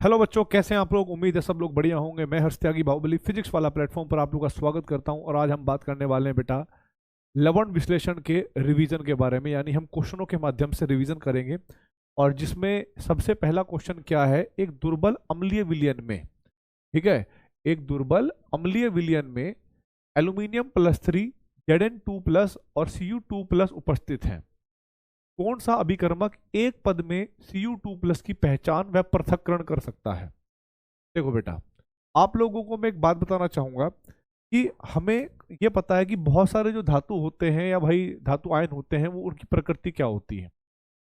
Hello बच्चों, कैसे हैं आप लोग। उम्मीद है सब लोग बढ़िया होंगे। मैं हर्ष त्यागी बाहुबली फिजिक्स वाला प्लेटफॉर्म पर आप लोग का स्वागत करता हूं। और आज हम बात करने वाले हैं बेटा लवण विश्लेषण के रिवीजन के बारे में, यानी हम क्वेश्चनों के माध्यम से रिवीजन करेंगे। और जिसमें सबसे पहला क्वेश्चन क्या है, एक दुर्बल अम्लीय विलयन में, ठीक है, एक दुर्बल अम्लीय विलयन में एल्यूमिनियम+3 Zn2+ और Cu2+ उपस्थित हैं। कौन सा अभिकर्मक एक पद में Cu2+ की पहचान व पृथक्करण कर सकता है। देखो बेटा, आप लोगों को मैं एक बात बताना चाहूंगा कि हमें ये पता है कि बहुत सारे जो धातु होते हैं या भाई धातु आयन होते हैं, वो उनकी प्रकृति क्या होती है।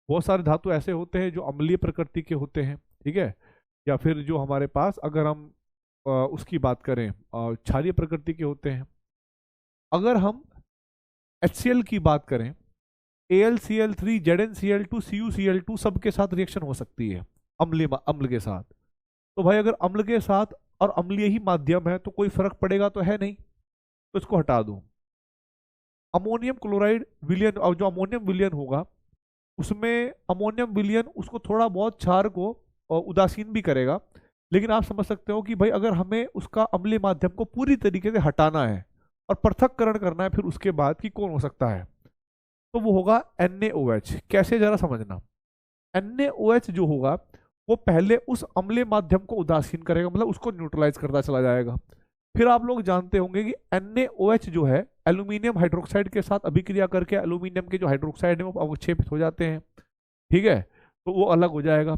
बहुत सारे धातु ऐसे होते हैं जो अम्लीय प्रकृति के होते हैं, ठीक है, या फिर जो हमारे पास अगर हम उसकी बात करें क्षारीय प्रकृति के होते हैं। अगर हम HCl की बात करें, AlCl3 ZnCl2 CuCl2 सबके साथ रिएक्शन हो सकती है अम्ल के साथ। तो भाई अगर अम्ल के साथ और अम्लीय ही माध्यम है तो कोई फर्क पड़ेगा तो है नहीं, तो इसको हटा दो। अमोनियम क्लोराइड विलयन, और जो अमोनियम विलयन होगा उसमें अमोनियम विलयन उसको थोड़ा बहुत क्षार को उदासीन भी करेगा। लेकिन आप समझ सकते हो कि भाई अगर हमें उसका अम्लीय माध्यम को पूरी तरीके से हटाना है और पृथक्करण करना है, फिर उसके बाद की कौन हो सकता है, तो वो होगा NaOH। कैसे, जरा समझना। NaOH जो होगा वो पहले उस अम्लीय माध्यम को उदासीन करेगा, मतलब उसको न्यूट्रलाइज करता चला जाएगा। फिर आप लोग जानते होंगे कि NaOH जो है एल्यूमिनियम हाइड्रोक्साइड के साथ अभिक्रिया करके एल्यूमिनियम के जो हाइड्रोक्साइड है वो अवक्षेपित हो जाते हैं, ठीक है, तो वो अलग हो जाएगा।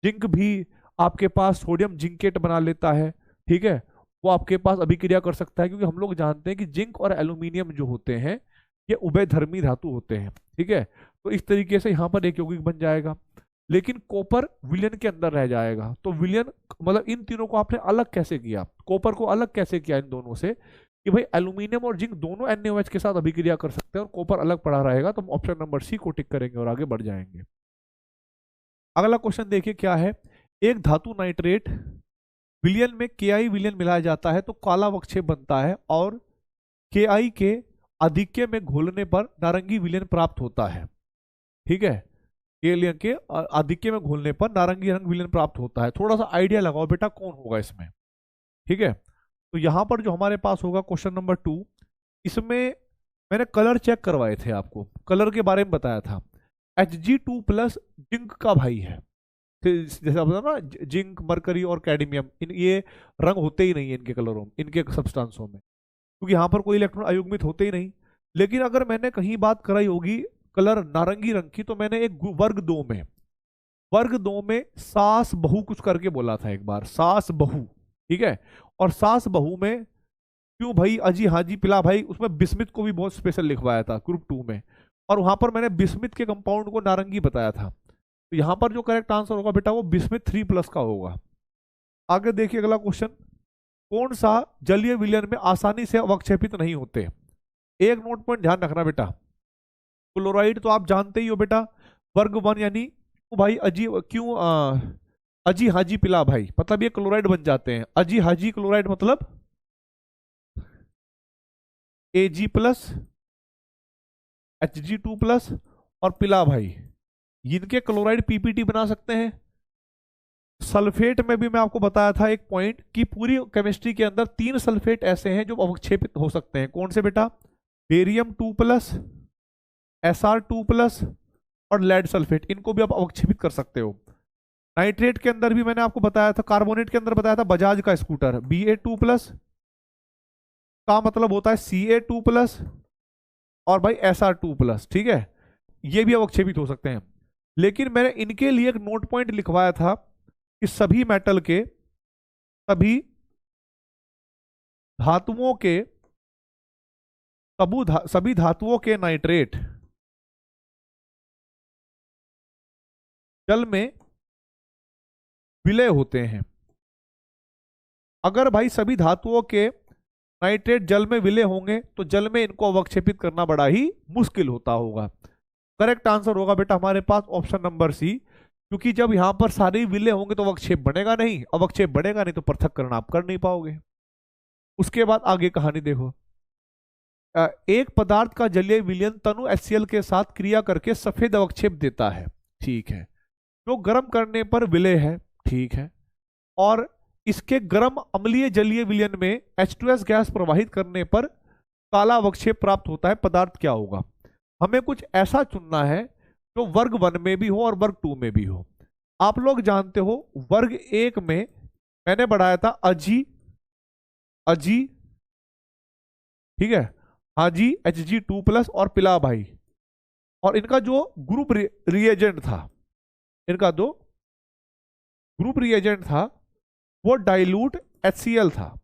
जिंक भी आपके पास सोडियम जिंकेट बना लेता है, ठीक है, वो आपके पास अभिक्रिया कर सकता है, क्योंकि हम लोग जानते हैं कि जिंक और एल्यूमिनियम जो होते हैं ये उभयधर्मी धातु होते हैं, ठीक है। तो इस तरीके से यहाँ पर एक यौगिक बन जाएगा। लेकिन कॉपर विलयन के अंदर रह जाएगा। तो विलयन मतलब इन तीनों को आपने अलग कैसे किया, कॉपर को अलग कैसे किया इन दोनों से, कि भाई एल्यूमिनियम और जिंक दोनों NaOH के साथ अभिक्रिया कर सकते हैं और कॉपर अलग पड़ा रहेगा। तो हम ऑप्शन नंबर सी को टिक करेंगे और आगे बढ़ जाएंगे। अगला क्वेश्चन देखिए क्या है। एक धातु नाइट्रेट विलयन में Ki विलयन मिलाया जाता है तो काला अवक्षेप बनता है, और Ki के आधिक्य में घोलने पर नारंगी विलयन प्राप्त होता है, ठीक है। विलयन के आधिक्य में घोलने पर नारंगी रंग विलयन प्राप्त होता है। थोड़ा सा आइडिया लगाओ बेटा कौन होगा इसमें, ठीक है। तो यहां पर जो हमारे पास होगा क्वेश्चन नंबर 2, इसमें मैंने कलर चेक करवाए थे, आपको कलर के बारे में बताया था। Hg2+ जिंक का भाई है, जैसे आप ना जिंक, मरकरी और कैडमियम, इन ये रंग होते ही नहीं है इनके कलरों में, इनके सब्सटेंसों में, क्योंकि यहाँ पर कोई इलेक्ट्रॉन अयुग्मित होते ही नहीं। लेकिन अगर मैंने कहीं बात कराई होगी कलर नारंगी रंग की, तो मैंने एक वर्ग 2 में सास बहू कुछ करके बोला था एक बार, सास बहू, ठीक है। और सास बहू में क्यों भाई अजी हाजी पिला भाई, उसमें बिस्मिथ को भी बहुत स्पेशल लिखवाया था ग्रुप 2 में, और वहां पर मैंने बिस्मिथ के कंपाउंड को नारंगी बताया था। तो यहां पर जो करेक्ट आंसर होगा बेटा वो बिस्मिथ 3+ का होगा। आगे देखिए अगला क्वेश्चन। कौन सा जलीय विलयन में आसानी से अवक्षेपित नहीं होते। एक नोट पॉइंट ध्यान रखना बेटा, क्लोराइड तो आप जानते ही हो बेटा, वर्ग 1, यानी भाई अजी क्यों अजी हाजी पिला भाई, मतलब ये क्लोराइड बन जाते हैं। अजी हाजी क्लोराइड मतलब Ag+, Hg2+ और पिला भाई, इनके क्लोराइड पीपीटी बना सकते हैं। सल्फेट में भी मैं आपको बताया था एक पॉइंट कि पूरी केमिस्ट्री के अंदर 3 सल्फेट ऐसे हैं जो अवक्षेपित हो सकते हैं। कौन से बेटा, बेरियम 2+, Sr2+ और लेड सल्फेट, इनको भी आप अवक्षेपित कर सकते हो। नाइट्रेट के अंदर भी मैंने आपको बताया था, कार्बोनेट के अंदर बताया था बजाज का स्कूटर Ba2+ का मतलब होता है Ca2+ और भाई Sr2+, ठीक है, ये भी अवक्षेपित हो सकते हैं। लेकिन मैंने इनके लिए एक नोट पॉइंट लिखवाया था कि सभी मेटल के, सभी धातुओं के, सभी धातुओं के नाइट्रेट जल में विलय होते हैं। अगर भाई सभी धातुओं के नाइट्रेट जल में विलय होंगे तो जल में इनको अवक्षेपित करना बड़ा ही मुश्किल होता होगा। करेक्ट आंसर होगा बेटा हमारे पास ऑप्शन नंबर सी, क्योंकि जब यहां पर सारे विलय होंगे तो अवक्षेप बनेगा नहीं, अवक्षेप बनेगा नहीं तो पृथक्करण आप कर नहीं पाओगे। उसके बाद आगे कहानी देखो। एक पदार्थ का जलीय विलयन तनु HCl के साथ क्रिया करके सफेद अवक्षेप देता है, ठीक है, जो गर्म करने पर विलय है, ठीक है। और इसके गर्म अम्लीय जलीय विलयन में H2S गैस प्रवाहित करने पर काला अवक्षेप प्राप्त होता है, पदार्थ क्या होगा? हमें कुछ ऐसा चुनना है जो वर्ग 1 में भी हो और वर्ग 2 में भी हो। आप लोग जानते हो वर्ग 1 में मैंने बढ़ाया था अजी, अजी, ठीक है, हाजी, Hg2+ और पिला भाई, और इनका जो ग्रुप रिएजेंट था, इनका दो ग्रुप रिएजेंट था वो डाइल्यूट HCl था,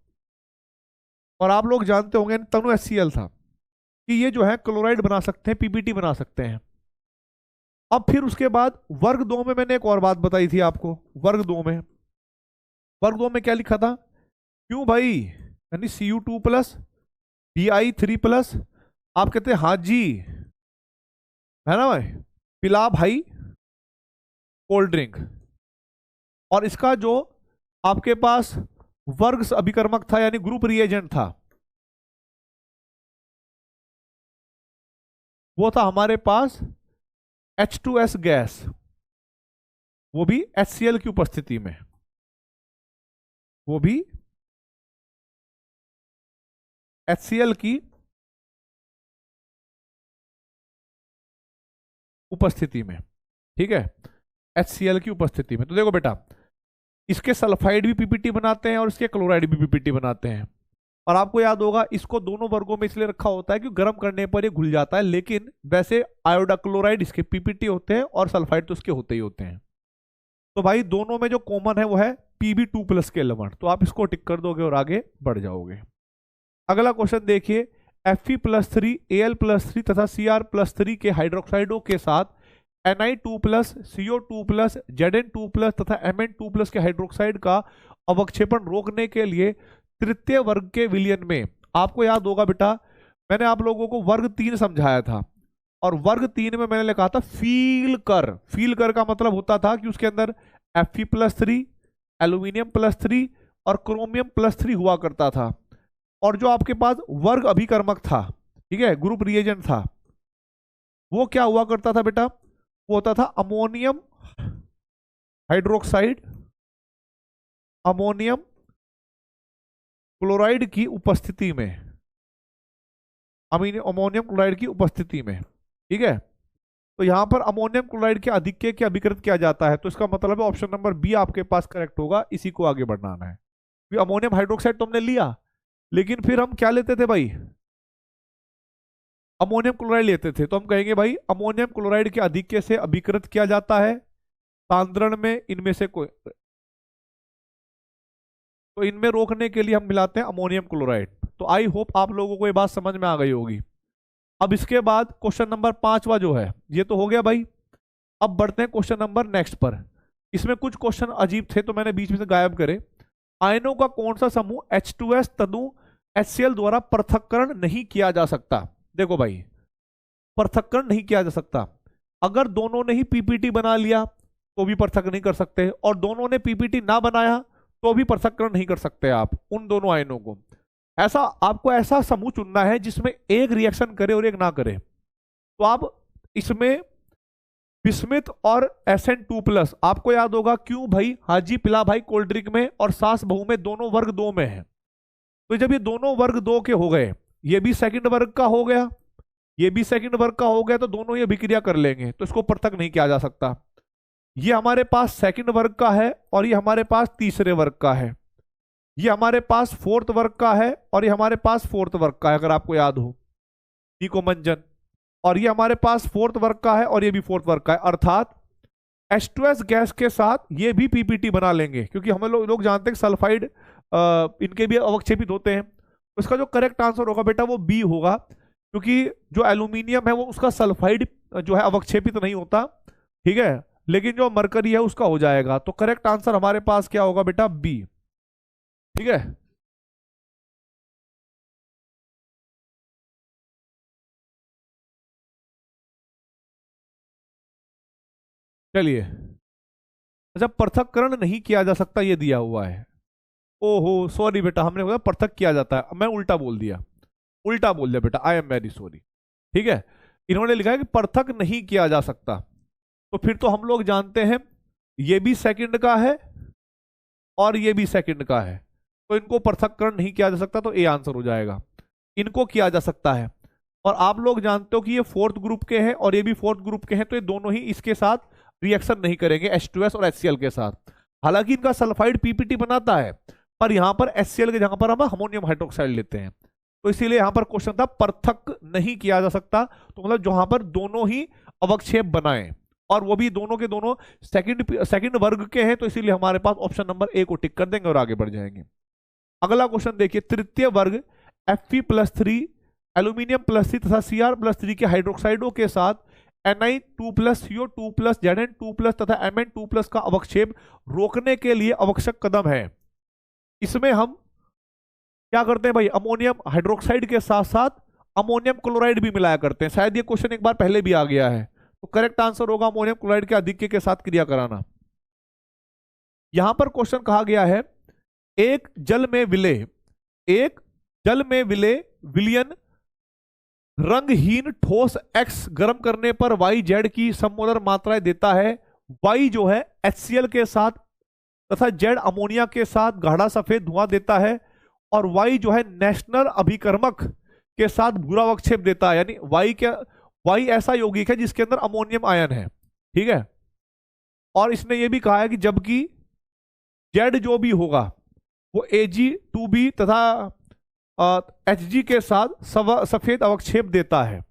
और आप लोग जानते होंगे तनु HCl था कि ये जो है क्लोराइड बना सकते हैं, पीपीटी बना सकते हैं। अब फिर उसके बाद वर्ग 2 में मैंने एक और बात बताई थी आपको। वर्ग 2 में क्या लिखा था? क्यों भाई, यानी Cu2+, Bi3+, आप कहते हैं हाँ जी, है ना भाई, पिला भाई कोल्ड ड्रिंक। और इसका जो आपके पास वर्ग अभिकर्मक था यानी ग्रुप रिएजेंट था, वो था हमारे पास H2S गैस, वो भी HCl की उपस्थिति में, वो भी HCl की उपस्थिति में, ठीक है, HCl की उपस्थिति में। तो देखो बेटा, इसके सल्फाइड भी पीपीटी बनाते हैं और इसके क्लोराइड भी पीपीटी बनाते हैं। और आपको याद होगा इसको दोनों वर्गों में इसलिए रखा होता है कि गर्म करने पर ये घुल जाता है, लेकिन वैसे आयोडा क्लोराइड इसके पीपीटी होते हैं और सल्फाइड तो उसके होते ही होते हैं। तो भाई दोनों में जो कॉमन है वो है Pb2+ के लवण, तो आप इसको टिक कर दोगे और आगे बढ़ जाओगे। अगला क्वेश्चन देखिए, Fe+3, Al+3 तथा Cr+3 के हाइड्रोक्साइडों के साथ Ni2+, CO2+, Zn2+ तथा Mn2+ के हाइड्रोक्साइड का अवक्षेपण रोकने के लिए तृतीय वर्ग के विलयन में, आपको याद होगा बेटा मैंने आप लोगों को वर्ग 3 समझाया था, और वर्ग 3 में मैंने लिखा था फील कर का मतलब होता था कि उसके अंदर Fe+3, एल्यूमिनियम+3 और क्रोमियम+3 हुआ करता था। और जो आपके पास वर्ग अभिकर्मक था, ठीक है, ग्रुप रिएजेंट था, वो क्या हुआ करता था बेटा? वो होता था अमोनियम हाइड्रोक्साइड, अमोनियम क्लोराइड की उपस्थिति में, अमोनियम क्लोराइड की उपस्थिति में, ठीक है। तो यहां पर अमोनियम क्लोराइड के अधिक्य के अभिकृत किया जाता है, तो इसका मतलब है ऑप्शन नंबर बी आपके पास करेक्ट होगा, इसी को आगे बढ़ाना है। अमोनियम हाइड्रोक्साइड तुमने लिया, लेकिन फिर हम क्या लेते थे भाई? अमोनियम क्लोराइड लेते थे, तो हम कहेंगे भाई अमोनियम क्लोराइड के अधिक्य से अभिकृत किया जाता है सांद्रण में इनमें से कोई, तो इनमें रोकने के लिए हम मिलाते हैं अमोनियम क्लोराइड। तो आई होप आप लोगों को ये बात समझ में आ गई होगी। अब इसके बाद क्वेश्चन नंबर 5वां जो है ये तो हो गया भाई। अब बढ़ते हैं क्वेश्चन नंबर नेक्स्ट पर। इसमें कुछ क्वेश्चन अजीब थे तो मैंने बीच में से गायब करे। आयनों का कौन सा समूह H2S तनु HCl द्वारा पृथक्करण नहीं किया जा सकता? देखो भाई, पृथक्करण नहीं किया जा सकता। अगर दोनों ने ही पीपीटी बना लिया तो भी पृथक नहीं कर सकते, और दोनों ने पीपीटी ना बनाया तो भी पृथक्करण नहीं कर सकते आप उन दोनों आयनों को। ऐसा आपको ऐसा समूह चुनना है जिसमें एक रिएक्शन करे और एक ना करे। तो आप इसमें बिस्मिथ और Sn2+, आपको याद होगा क्यों भाई, हाजी पिला भाई कोल्ड ड्रिंक में और सास बहू में दोनों वर्ग 2 में है। तो जब ये दोनों वर्ग 2 के हो गए, ये भी सेकंड वर्ग का हो गया, ये भी सेकंड वर्ग का हो गया, तो दोनों ये अभिक्रिया कर लेंगे, तो इसको पृथक नहीं किया जा सकता। ये हमारे पास सेकंड वर्ग का है और ये हमारे पास तीसरे वर्ग का है, ये हमारे पास फोर्थ वर्ग का है और ये हमारे पास फोर्थ वर्ग का है, अगर आपको याद हो निकोमंजन, और ये हमारे पास फोर्थ वर्ग का है और ये भी फोर्थ वर्ग का है। अर्थात H2S गैस के साथ ये भी पीपीटी बना लेंगे, क्योंकि हम लोग जानते हैं कि सल्फाइड इनके भी अवक्षेपित होते हैं। तो इसका जो करेक्ट आंसर होगा बेटा वो बी होगा, क्योंकि जो एल्यूमिनियम है वो उसका सल्फाइड जो है अवक्षेपित नहीं होता, ठीक है, लेकिन जो मरकरी है उसका हो जाएगा। तो करेक्ट आंसर हमारे पास क्या होगा बेटा? बी, ठीक है। चलिए, अच्छा, पृथक्करण नहीं किया जा सकता ये दिया हुआ है। ओहो सॉरी बेटा, हमने बोला पृथक किया जाता है, मैं उल्टा बोल दिया, बेटा, आई एम वेरी सॉरी। ठीक है, इन्होंने लिखा है कि पृथक नहीं किया जा सकता, तो फिर तो हम लोग जानते हैं ये भी सेकंड का है और ये भी सेकंड का है, तो इनको पृथक्करण नहीं किया जा सकता, तो ए आंसर हो जाएगा। इनको किया जा सकता है, और आप लोग जानते हो कि ये फोर्थ ग्रुप के हैं और ये भी फोर्थ ग्रुप के हैं, तो ये दोनों ही इसके साथ रिएक्शन नहीं करेंगे H2S और HCl के साथ। हालांकि इनका सल्फाइड पीपीटी बनाता है, पर यहां पर HCl के जगह पर हम अमोनियम हाइड्रोक्साइड लेते हैं, तो इसीलिए यहां पर क्वेश्चन था पृथक नहीं किया जा सकता, तो मतलब जहां पर दोनों ही अवक्षेप बनाए और वो भी दोनों के दोनों सेकंड वर्ग के हैं, तो इसीलिए हमारे पास ऑप्शन नंबर ए को टिक कर देंगे और आगे बढ़ जाएंगे। अगला क्वेश्चन देखिए, तृतीय वर्ग Fe+3 एल्यूमिनियम+3 तथा Cr+3 के हाइड्रोक्साइडों के साथ Ni2+, CO2+, Zn2+ तथा Mn2+ का अवक्षेप रोकने के लिए आवश्यक कदम है। इसमें हम क्या करते हैं भाई, अमोनियम हाइड्रोक्साइड के साथ साथ अमोनियम क्लोराइड भी मिलाया करते हैं। शायद ये क्वेश्चन एक बार पहले भी आ गया है, तो करेक्ट आंसर होगा अमोनियम क्लोराइड के अधिक्य के साथ क्रिया कराना। यहां पर क्वेश्चन कहा गया है, एक जल में विलयन रंगहीन ठोस X गर्म करने पर YZ की सममोलर मात्राएं देता है। Y जो है HCl के साथ तथा Z अमोनिया के साथ गाढ़ा सफेद धुआं देता है, और Y जो है नेशनल अभिकर्मक के साथ भूरा अवक्षेप देता है। यानी Y ऐसा यौगिक है जिसके अंदर अमोनियम आयन है, ठीक है। और इसने ये भी कहा है कि जबकि Z जो भी होगा वो Ag2b तथा Hg के साथ सफेद अवक्षेप देता है।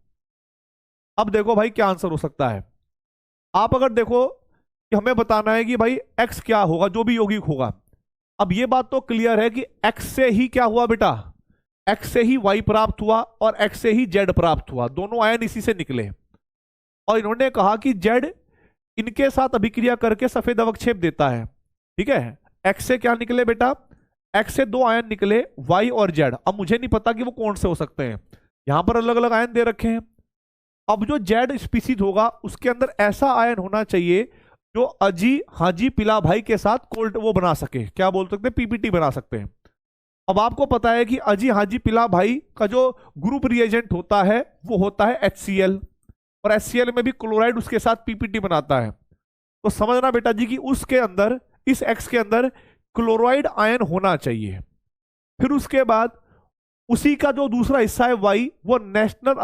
अब देखो भाई क्या आंसर हो सकता है। आप अगर देखो कि हमें बताना है कि भाई X क्या होगा, जो भी यौगिक होगा। अब ये बात तो क्लियर है कि X से ही क्या हुआ बेटा, X से ही Y प्राप्त हुआ और X से ही Z प्राप्त हुआ, दोनों आयन इसी से निकले। और इन्होंने कहा कि Z इनके साथ अभिक्रिया करके सफेद अवक्षेप देता है, ठीक है। X से क्या निकले बेटा, X से दो आयन निकले Y और Z। अब मुझे नहीं पता कि वो कौन से हो सकते हैं, यहां पर अलग अलग आयन दे रखे हैं। अब जो Z स्पीसीज होगा उसके अंदर ऐसा आयन होना चाहिए जो अजी हाजी पिला भाई के साथ कोल्ड वो बना सके, क्या बोल सकते हैं, पीपीटी बना सकते हैं। अब आपको पता है कि अजी हाजी पिला भाई का जो ग्रुप रिएजेंट होता है वो होता है HCl, और HCl में भी क्लोराइड उसके साथ पीपीटी बनाता है। तो समझना बेटा जी कि उसके अंदर, इस X के अंदर क्लोराइड आयन होना चाहिए। फिर उसके बाद उसी का जो दूसरा हिस्सा है Y, वो नेशनल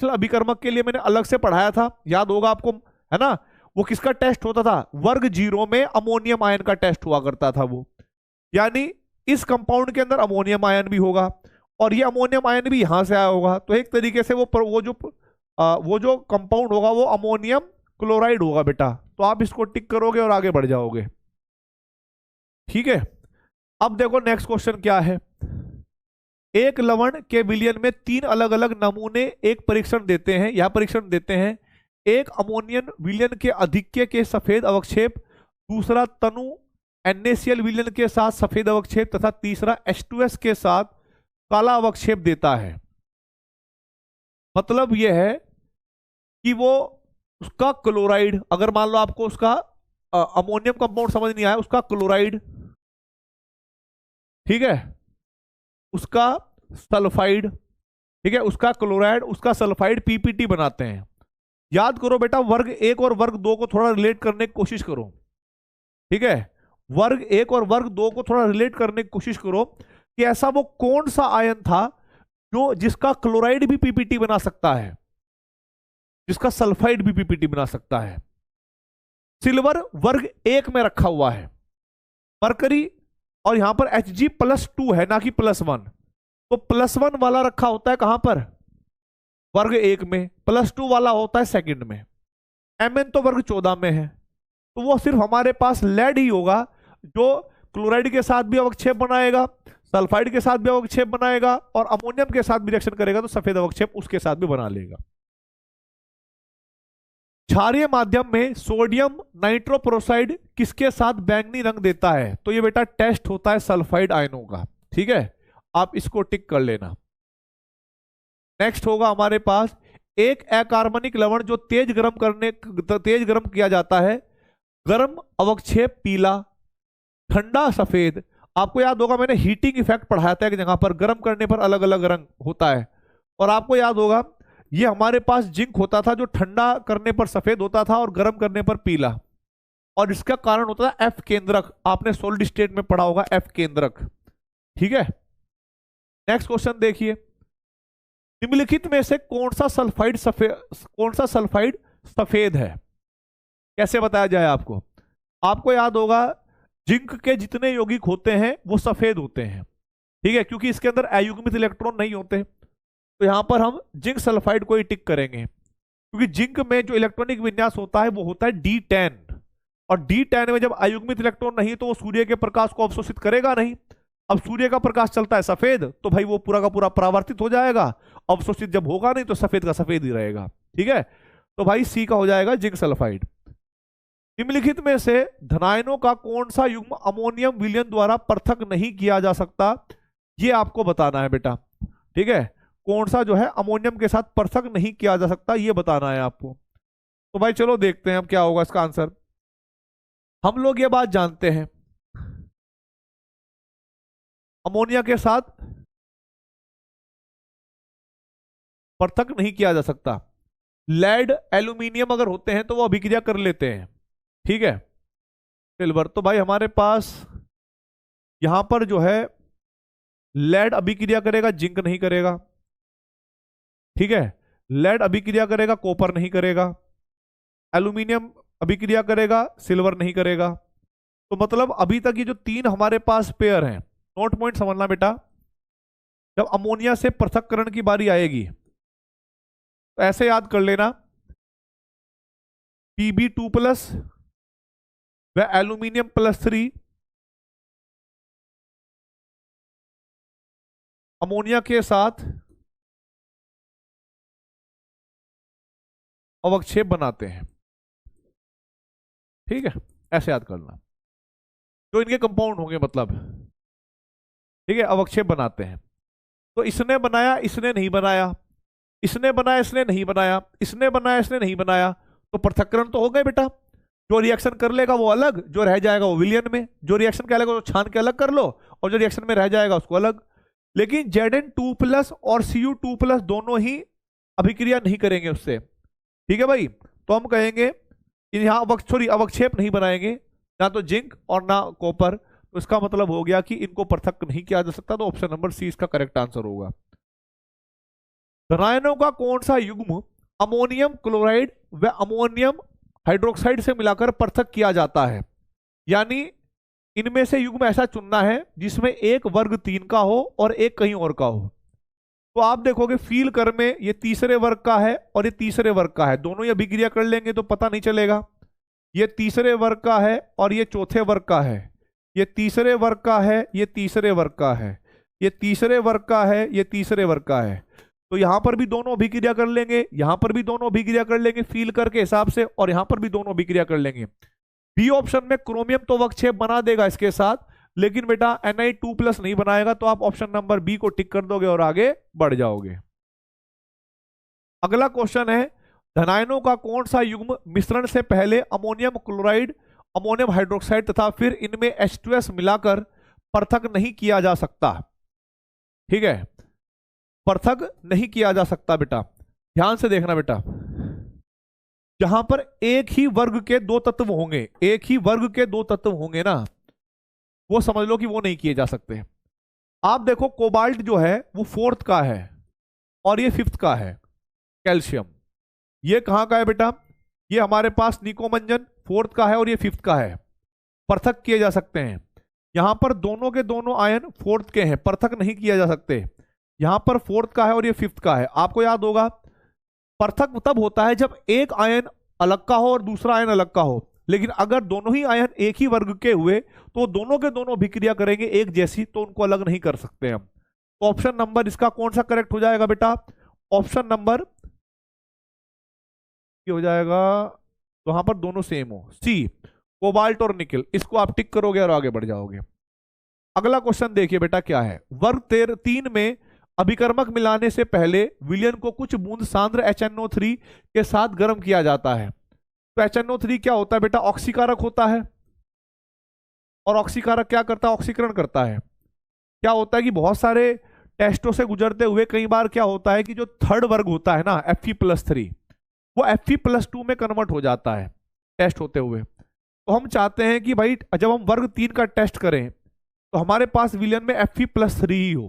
अभिकर्मक के लिए मैंने अलग से पढ़ाया था, याद होगा आपको, है ना। वो किसका टेस्ट होता था, वर्ग 0 में अमोनियम आयन का टेस्ट हुआ करता था वो। यानी इस कंपाउंड के अंदर अमोनियम आयन भी होगा और ये अमोनियम आयन भी यहां से आया होगा, तो एक तरीके से वो जो कंपाउंड होगा वो अमोनियम क्लोराइड होगा बेटा। तो आप इसको टिक करोगे और आगे बढ़ जाओगे, ठीक है। अब देखो नेक्स्ट क्वेश्चन क्या है। एक लवण के विलयन में 3 अलग अलग नमूने एक परीक्षण देते हैं, यह परीक्षण देते हैं। एक अमोनियम विलयन के अधिक्य के सफेद अवक्षेप, दूसरा तनु NaCl विलयन के साथ सफेद अवक्षेप तथा तीसरा H2S के साथ काला अवक्षेप देता है। मतलब यह है कि वो उसका क्लोराइड, अगर मान लो आपको उसका अमोनियम कंपाउंड समझ नहीं आया, उसका क्लोराइड, ठीक है, उसका सल्फाइड, ठीक है, उसका क्लोराइड, उसका सल्फाइड पीपीटी बनाते हैं। याद करो बेटा, वर्ग 1 और वर्ग 2 को थोड़ा रिलेट करने की कोशिश करो, ठीक है। वर्ग 1 और वर्ग 2 को थोड़ा रिलेट करने की कोशिश करो कि ऐसा वो कौन सा आयन था जो जिसका क्लोराइड भी पीपीटी बना सकता है, जिसका सल्फाइड भी पीपीटी बना सकता है। सिल्वर वर्ग 1 में रखा हुआ है, मरकरी, और यहां पर Hg+2 है ना कि +1, तो +1 वाला रखा होता है कहां पर, वर्ग 1 में, +2 वाला होता है सेकंड में। Mn तो वर्ग 14 में है, तो वो सिर्फ हमारे पास लेड ही होगा जो क्लोराइड के साथ भी अवक्षेप बनाएगा, सल्फाइड के साथ भी अवक्षेप बनाएगा और अमोनियम के साथ भी रिएक्शन करेगा तो सफेद अवक्षेप उसके साथ भी बना लेगा। क्षारीय माध्यम में सोडियम नाइट्रोप्रोसाइड किसके साथ बैंगनी रंग देता है, तो ये बेटा टेस्ट होता है सल्फाइड आयनों का, ठीक है, आप इसको टिक कर लेना। नेक्स्ट होगा हमारे पास एक अकार्बनिक लवण जो तेज गर्म किया जाता है, गर्म अवक्षेप पीला, ठंडा सफेद। आपको याद होगा मैंने हीटिंग इफेक्ट पढ़ाया था एक जगह पर, गर्म करने पर अलग अलग रंग होता है, और आपको याद होगा ये हमारे पास जिंक होता था जो ठंडा करने पर सफेद होता था और गर्म करने पर पीला। और इसका कारण होता है एफ केंद्रक। आपने सॉलिड स्टेट में पढ़ा होगा एफ केंद्रक। ठीक है, नेक्स्ट क्वेश्चन देखिए, निम्नलिखित में से कौन सा सल्फाइड सफेद है? कैसे बताया जाए आपको? आपको याद होगा जिंक के जितने यौगिक होते हैं वो सफेद होते हैं, ठीक है, क्योंकि इसके अंदर अयुग्मित इलेक्ट्रॉन नहीं होते। तो यहां पर हम जिंक सल्फाइड को ही टिक करेंगे, क्योंकि जिंक में जो इलेक्ट्रॉनिक विन्यास होता है वो होता है D10, और D10 में जब अयुग्मित इलेक्ट्रॉन नहीं तो वो सूर्य के प्रकाश को अवशोषित करेगा नहीं। अब सूर्य का प्रकाश चलता है सफेद, तो भाई वो पूरा का पूरा परावर्तित हो जाएगा, अवशोषित जब होगा नहीं तो सफेद का सफेद ही रहेगा। ठीक है, तो भाई सी का हो जाएगा जिंक सल्फाइड। निम्नलिखित में से धनायनों का कौन सा युग्म अमोनियम विलयन द्वारा पृथक नहीं किया जा सकता? ये आपको बताना है बेटा। ठीक है, कौन सा जो है अमोनियम के साथ पृथक नहीं किया जा सकता, ये बताना है आपको। तो भाई चलो देखते हैं अब क्या होगा इसका आंसर। हम लोग ये बात जानते हैं अमोनिया के साथ पृथक नहीं किया जा सकता। लेड एल्यूमिनियम अगर होते हैं तो वो अभिक्रिया कर लेते हैं, ठीक है, सिल्वर। तो भाई हमारे पास यहां पर जो है लेड अभिक्रिया करेगा, जिंक नहीं करेगा। ठीक है, लेड अभिक्रिया करेगा, कॉपर नहीं करेगा। एल्यूमिनियम अभिक्रिया करेगा, सिल्वर नहीं करेगा। तो मतलब अभी तक ये जो तीन हमारे पास पेयर हैं, नोट पॉइंट समझना बेटा, जब अमोनिया से पृथक्करण की बारी आएगी तो ऐसे याद कर लेना, Pb2+ व एल्यूमिनियम +3 अमोनिया के साथ अवक्षेप बनाते हैं। ठीक है, ऐसे याद करना, जो इनके कंपाउंड होंगे मतलब, ठीक है, अवक्षेप बनाते हैं। तो इसने बनाया, इसने नहीं बनाया, इसने बनाया, इसने नहीं बनाया, इसने बनाया, इसने नहीं बनाया, तो पृथक्करण तो हो गए बेटा। जो रिएक्शन कर लेगा वो अलग, जो रह जाएगा वो विलयन में। जो रिएक्शन कर लेगा वो छान के अलग कर लो, और जो रिएक्शन में रह जाएगा उसको अलग। लेकिन Zn2+ और Cu2+ दोनों ही अभिक्रिया नहीं करेंगे उससे। ठीक है भाई, तो हम कहेंगे यहाँ अवक्षेप नहीं बनाएंगे, ना तो जिंक और ना कॉपर। तो इसका मतलब हो गया कि इनको पृथक नहीं किया जा सकता। तो ऑप्शन नंबर सी इसका करेक्ट आंसर होगा। रसायनों का कौन सा युग्म अमोनियम क्लोराइड व अमोनियम हाइड्रोक्साइड से मिलाकर पृथक किया जाता है? यानी इनमें से युग्म ऐसा चुनना है जिसमें एक वर्ग 3 का हो और एक कहीं और का हो। तो आप देखोगे फील कर में ये तीसरे वर्ग का है और ये तीसरे वर्ग का है, दोनों ही अभिक्रिया कर लेंगे तो पता नहीं चलेगा। ये तीसरे वर्ग का है और ये चौथे वर्ग का है, ये तीसरे वर्ग का है, ये तीसरे वर्ग का है, ये तीसरे वर्ग का है, ये तीसरे वर्ग का है। तो यहां पर भी दोनों अभिक्रिया कर लेंगे, यहां पर भी दोनों अभिक्रिया कर लेंगे फील कर के हिसाब से, और यहां पर भी दोनों अभिक्रिया कर लेंगे। बी ऑप्शन में क्रोमियम तो अवक्षेप बना देगा इसके साथ, लेकिन बेटा Ni2+ नहीं बनाएगा। तो आप ऑप्शन नंबर बी को टिक कर दोगे और आगे बढ़ जाओगे। अगला क्वेश्चन है, धनायनों का कौन सा युग्म मिश्रण से पहले अमोनियम क्लोराइड, अमोनियम हाइड्रोक्साइड तथा फिर इनमें H2S मिलाकर पृथक नहीं किया जा सकता? ठीक है, पृथक नहीं किया जा सकता बेटा। ध्यान से देखना बेटा, जहां पर एक ही वर्ग के दो तत्व होंगे, एक ही वर्ग के दो तत्व होंगे ना, वो समझ लो कि वो नहीं किए जा सकते। आप देखो कोबाल्ट जो है वो 4th का है और ये 5th का है। कैल्शियम ये कहां का है बेटा? ये हमारे पास निकोमंजन 4th का है और ये 5th का है। पृथक किए जा सकते हैं। यहां पर दोनों के दोनों आयन 4th के हैं, पृथक नहीं किया जा सकते। यहां पर 4th का है और ये 5th का है। आपको याद होगा पृथक तब होता है जब एक आयन अलग का हो और दूसरा आयन अलग का हो। लेकिन अगर दोनों ही आयन एक ही वर्ग के हुए तो दोनों के दोनों अभिक्रिया करेंगे एक जैसी, तो उनको अलग नहीं कर सकते हम। तो ऑप्शन नंबर इसका कौन सा करेक्ट हो जाएगा बेटा? ऑप्शन नंबर हो जाएगा, तो यहां पर दोनों सेम हो, सी कोबाल्ट और निकल। इसको आप टिक करोगे और आगे बढ़ जाओगे। अगला क्वेश्चन देखिए बेटा क्या है। वर्ग 3 में अभिकर्मक मिलाने से पहले विलयन को कुछ बूंद सांद्र HNO3 के साथ गर्म किया जाता है। तो HNO3 क्या होता है बेटा? ऑक्सीकारक होता है। और ऑक्सीकारक क्या करता है? ऑक्सीकरण करता है। क्या होता है कि बहुत सारे टेस्टों से गुजरते हुए कई बार क्या होता है कि जो थर्ड वर्ग होता है ना Fe+3, वो Fe+2 में कन्वर्ट हो जाता है टेस्ट होते हुए। तो हम चाहते हैं कि भाई जब हम वर्ग 3 का टेस्ट करें तो हमारे पास विलयन में Fe+3 ही हो।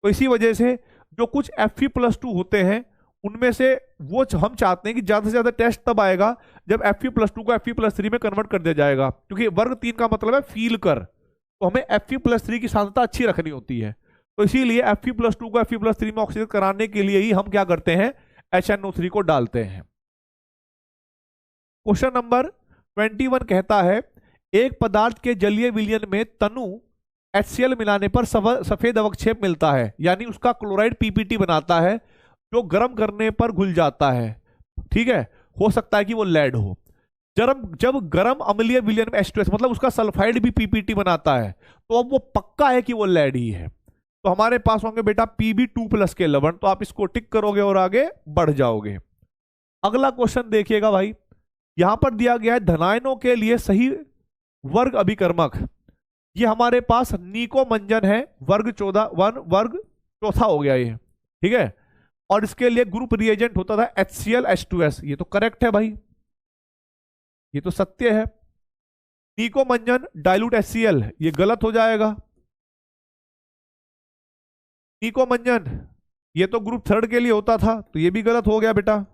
तो इसी वजह से जो कुछ Fe+2 होते हैं उनमें से वो हम चाहते हैं कि ज्यादा से ज्यादा टेस्ट तब आएगा जब Fe+2 को Fe+3 में कन्वर्ट कर दिया जाएगा, क्योंकि वर्ग 3 का मतलब है फील कर, तो हमें Fe+3 की सांद्रता अच्छी रखनी होती है। तो इसीलिए Fe+2 को Fe+3 में ऑक्सीजन कराने के लिए ही हम क्या करते हैं, HNO3 को डालते हैं। क्वेश्चन नंबर 21 कहता है एक पदार्थ के जलीय विलयन में तनु HCl मिलाने पर सफेद अवक्षेप मिलता है, यानी उसका क्लोराइड PPT बनाता है जो गर्म करने पर घुल जाता है। ठीक है, हो सकता है कि वो लेड हो। जब गर्म अम्लीय विलयन में H2S मतलब उसका सल्फाइड भी PPT बनाता है, तो अब वो पक्का है कि वो लेड ही है। तो हमारे पास होंगे बेटा Pb2+ के लवण, तो आप इसको टिक करोगे और आगे बढ़ जाओगे। अगला क्वेश्चन देखिएगा भाई, यहां पर दिया गया है धनायनों के लिए सही वर्ग अभिकर्मक। ये हमारे पास निकोमंजन है, वर्ग 14 वर्ग चौथा हो गया ये। ठीक है, और इसके लिए ग्रुप रिएजेंट होता था HCl H2S। ये तो करेक्ट है भाई, ये तो सत्य है। निकोमंजन डाइल्यूट HCl, ये गलत हो जाएगा। निकोमंजन ये तो ग्रुप 3 के लिए होता था, तो ये भी गलत हो गया बेटा।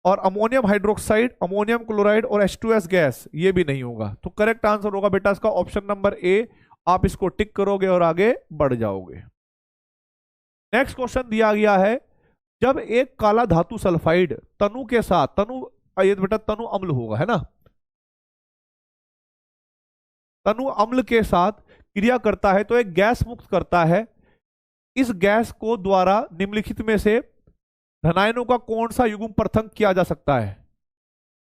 और अमोनियम हाइड्रोक्साइड, अमोनियम क्लोराइड और H2S गैस, ये भी नहीं होगा। तो करेक्ट आंसर होगा बेटा इसका ऑप्शन नंबर ए। आप इसको टिक करोगे और आगे बढ़ जाओगे। नेक्स्ट क्वेश्चन दिया गया है, जब एक काला धातु सल्फाइड तनु के साथ, ये बेटा तनु अम्ल होगा है ना, तनु अम्ल के साथ क्रिया करता है तो एक गैस मुक्त करता है। इस गैस को द्वारा निम्नलिखित में से धनायनों का कौन सा युग्म पृथक किया जा सकता है।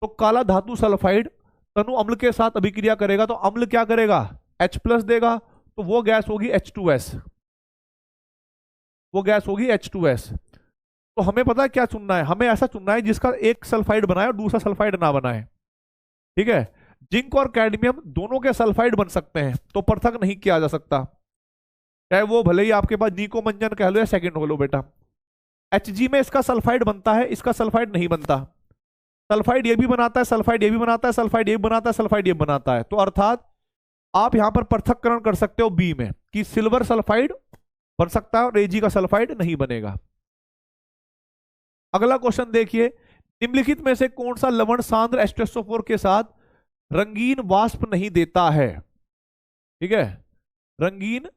तो काला धातु सल्फाइड तनु अम्ल के साथ अभिक्रिया करेगा तो अम्ल क्या करेगा, H+ देगा, तो वो गैस होगी H2S, वो गैस होगी H2S। तो हमें पता है क्या चुनना है, हमें ऐसा चुनना है जिसका एक सल्फाइड बनाए और दूसरा सल्फाइड ना बनाए। ठीक है, जिंक और कैडमियम दोनों के सल्फाइड बन सकते हैं, तो पृथक नहीं किया जा सकता, चाहे वो भले ही आपके पास निकोमंजन कह लो या सेकंड हो लो बेटा। Hg में इसका सल्फाइड बनता है, इसका सल्फाइड नहीं बनता। सल्फाइड ये भी बनाता है, सल्फाइड ये भी बनाता है, सल्फाइड ये भी बनाता है, सल्फाइड ये भी बनाता है। तो अर्थात आप यहां पर पृथक्करण कर सकते हो बी में कि सिल्वर सल्फाइड बन सकता है और Ag का सल्फाइड नहीं बनेगा। अगला क्वेश्चन देखिए, निम्नलिखित में से कौन सा लवण सांद्र H2SO4 के साथ रंगीन वाष्प नहीं देता है। ठीक है, रंगीन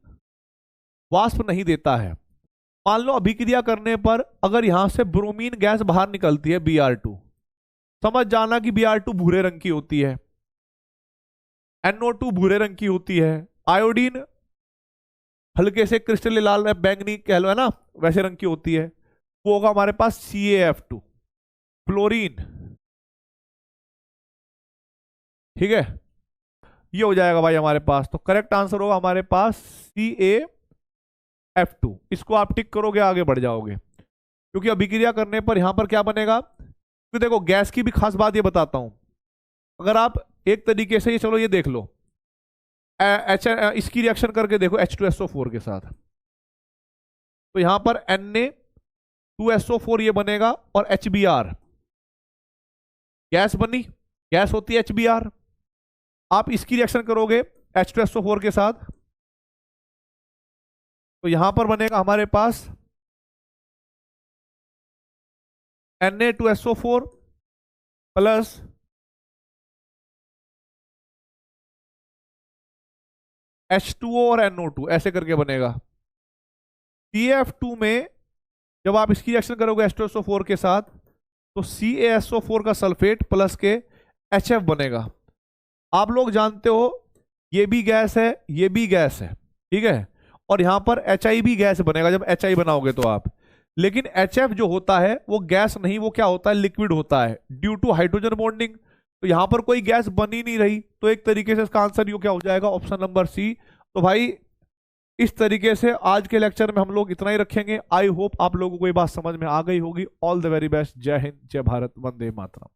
वाष्प नहीं देता है। मान लो अभिक्रिया करने पर अगर यहां से ब्रोमीन गैस बाहर निकलती है Br2, समझ जाना कि Br2 भूरे रंग की होती है, NO2 भूरे रंग की होती है, आयोडीन हल्के से क्रिस्टल लाल बैंगनी कह लो है ना, वैसे रंग की होती है, वो होगा हमारे पास CaF2। फ्लोरीन, ठीक है, ये हो जाएगा भाई हमारे पास। तो करेक्ट आंसर होगा हमारे पास CaF2। इसको आप टिक करोगे आगे बढ़ जाओगे, क्योंकि अभिक्रिया करने पर यहां पर क्या बनेगा। तो देखो गैस की भी खास बात ये बताता हूं, अगर आप एक तरीके से ये चलो ये देख लो, इसकी रिएक्शन करके देखो H2SO4 के साथ, तो यहां पर Na2SO4 ये बनेगा और HBr गैस बनी, गैस होती है HBr। आप इसकी रिएक्शन करोगे H2SO4 के साथ, तो यहां पर बनेगा हमारे पास Na2SO4 प्लस H2O और NO2 ऐसे करके बनेगा। CaF2 में जब आप इसकी रिएक्शन करोगे H2SO4 के साथ, तो CaSO4 का सल्फेट प्लस के HF बनेगा। आप लोग जानते हो ये भी गैस है, ये भी गैस है, ठीक है, और यहां पर HI भी गैस बनेगा जब HI बनाओगे तो आप। लेकिन HF जो होता है वो गैस नहीं, वो क्या होता है, लिक्विड होता है ड्यू टू हाइड्रोजन बॉन्डिंग। तो यहां पर कोई गैस बन ही नहीं रही, तो एक तरीके से इसका आंसर यू क्या हो जाएगा, ऑप्शन नंबर सी। तो भाई इस तरीके से आज के लेक्चर में हम लोग इतना ही रखेंगे। आई होप आप लोगों को ये बात समझ में आ गई होगी। All the very best. जय हिंद, जय भारत, वंदे मातरम।